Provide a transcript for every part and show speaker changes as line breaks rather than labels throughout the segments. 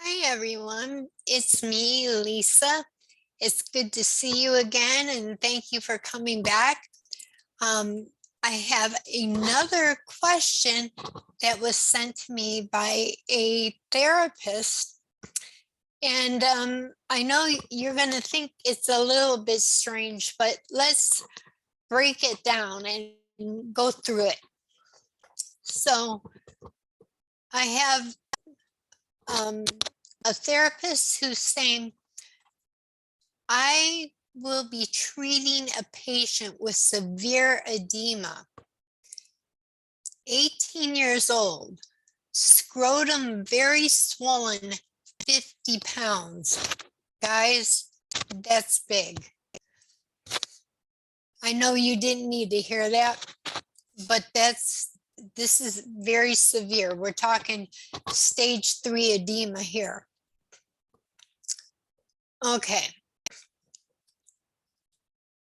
Hi, everyone. It's me, Lisa. It's good to see you again, and thank you for coming back. I have another question that was sent to me by a therapist. And I know you're going to think it's a little bit strange, but let's break it down and go through it. So I have a therapist who's saying, I will be treating a patient with severe edema, 18 years old, scrotum very swollen, 50 pounds. Guys, that's big. I know you didn't need to hear that, but this is very severe. We're talking stage 3 edema here. Okay.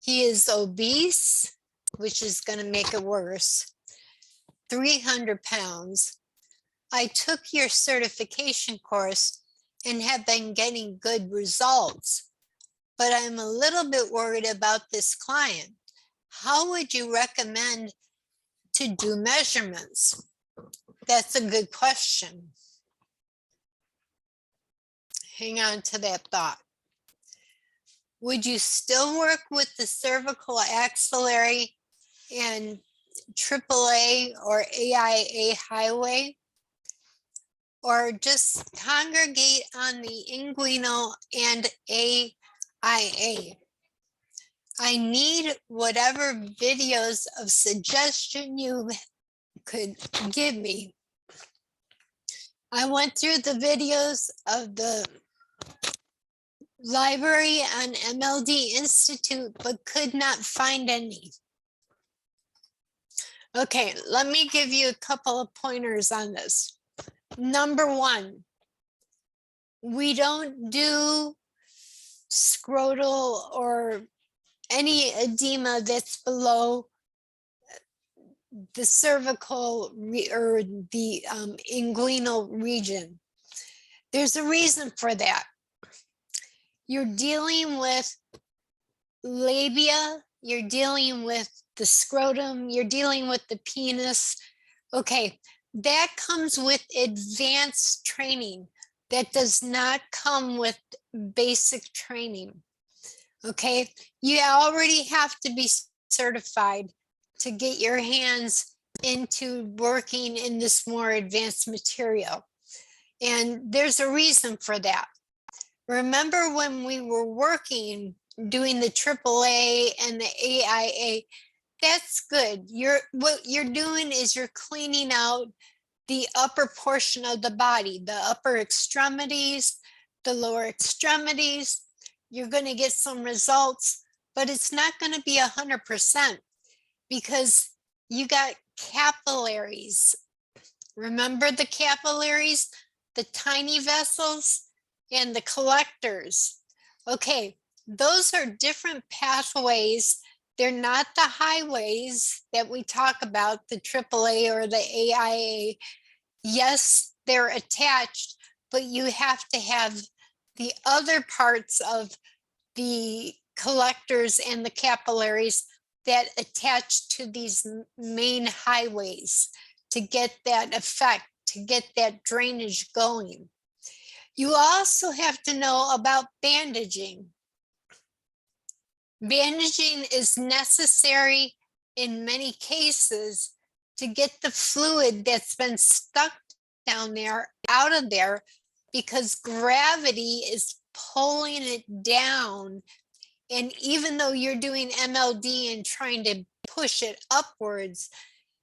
He is obese, which is going to make it worse. 300 pounds. I took your certification course and have been getting good results, but I'm a little bit worried about this client. How would you recommend to do measurements? That's a good question. Hang on to that thought. Would you still work with the cervical axillary and AAA or AIA highway? Or just congregate on the inguinal and AIA? I need whatever videos of suggestion you could give me. I went through the videos of the library on MLD Institute, but could not find any. Okay, let me give you a couple of pointers on this. Number one, we don't do scrotal or any edema that's below the cervical or the inguinal region. There's a reason for that. You're dealing with labia, you're dealing with the scrotum, you're dealing with the penis. Okay, that comes with advanced training. That does not come with basic training. Okay, you already have to be certified to get your hands into working in this more advanced material. And there's a reason for that. Remember when we were working, doing the AAA and the AIA, that's good. What you're doing is you're cleaning out the upper portion of the body, the upper extremities, the lower extremities. You're going to get some results, but it's not going to be 100% because you got capillaries. Remember the capillaries, the tiny vessels and the collectors. Okay, those are different pathways. They're not the highways that we talk about, the AAA or the AIA. Yes, they're attached, but you have to have the other parts of the collectors and the capillaries that attach to these main highways to get that effect, to get that drainage going. You also have to know about bandaging. Bandaging is necessary in many cases to get the fluid that's been stuck down there out of there, because gravity is pulling it down. And even though you're doing MLD and trying to push it upwards,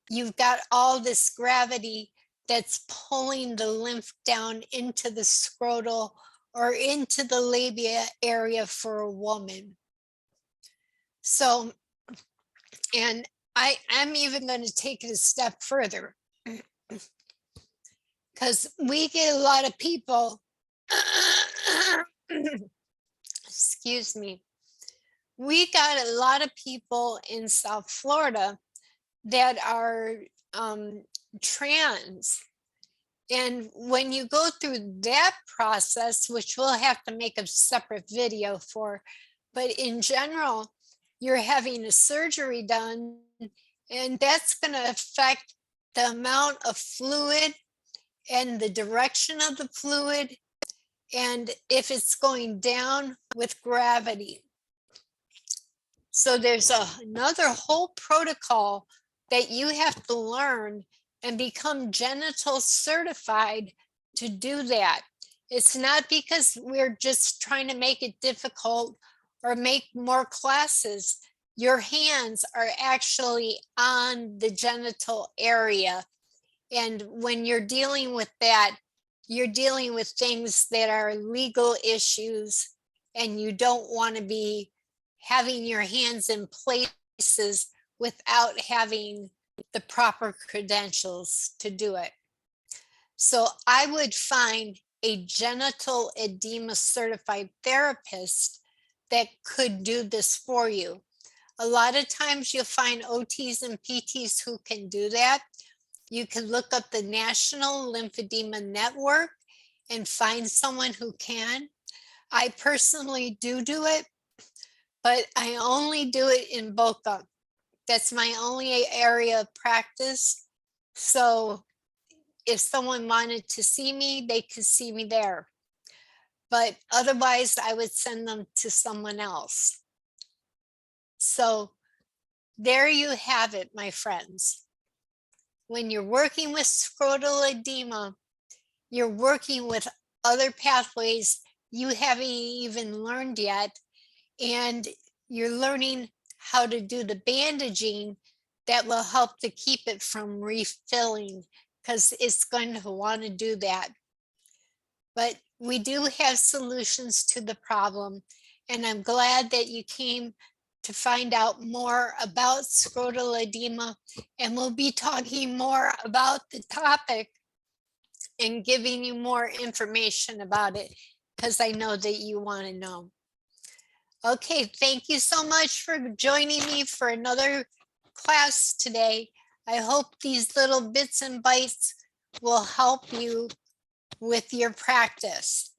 you've got all this gravity that's pulling the lymph down into the scrotal or into the labia area for a woman. So, and I'm even going to take it a step further, because we get a lot of people, excuse me, we got a lot of people in South Florida that are trans, And when you go through that process, which we'll have to make a separate video for, but in general, you're having a surgery done, and that's going to affect the amount of fluid and the direction of the fluid, and if it's going down with gravity. So there's another whole protocol that you have to learn and become genital certified to do that. It's not because we're just trying to make it difficult or make more classes. Your hands are actually on the genital area. And when you're dealing with that, you're dealing with things that are legal issues, and you don't want to be having your hands in places without having the proper credentials to do it. So I would find a genital edema certified therapist that could do this for you. A lot of times you'll find OTs and PTs who can do that. You can look up the National Lymphedema Network and find someone who can. I personally do it, but I only do it in Boca. That's my only area of practice. So if someone wanted to see me, they could see me there. But otherwise, I would send them to someone else. So there you have it, my friends. When you're working with scrotal edema, you're working with other pathways you haven't even learned yet, and you're learning how to do the bandaging that will help to keep it from refilling, because it's going to want to do that. But we do have solutions to the problem, and I'm glad that you came to find out more about scrotal edema, and we'll be talking more about the topic and giving you more information about it, because I know that you want to know. Okay, thank you so much for joining me for another class today. I hope these little bits and bytes will help you with your practice.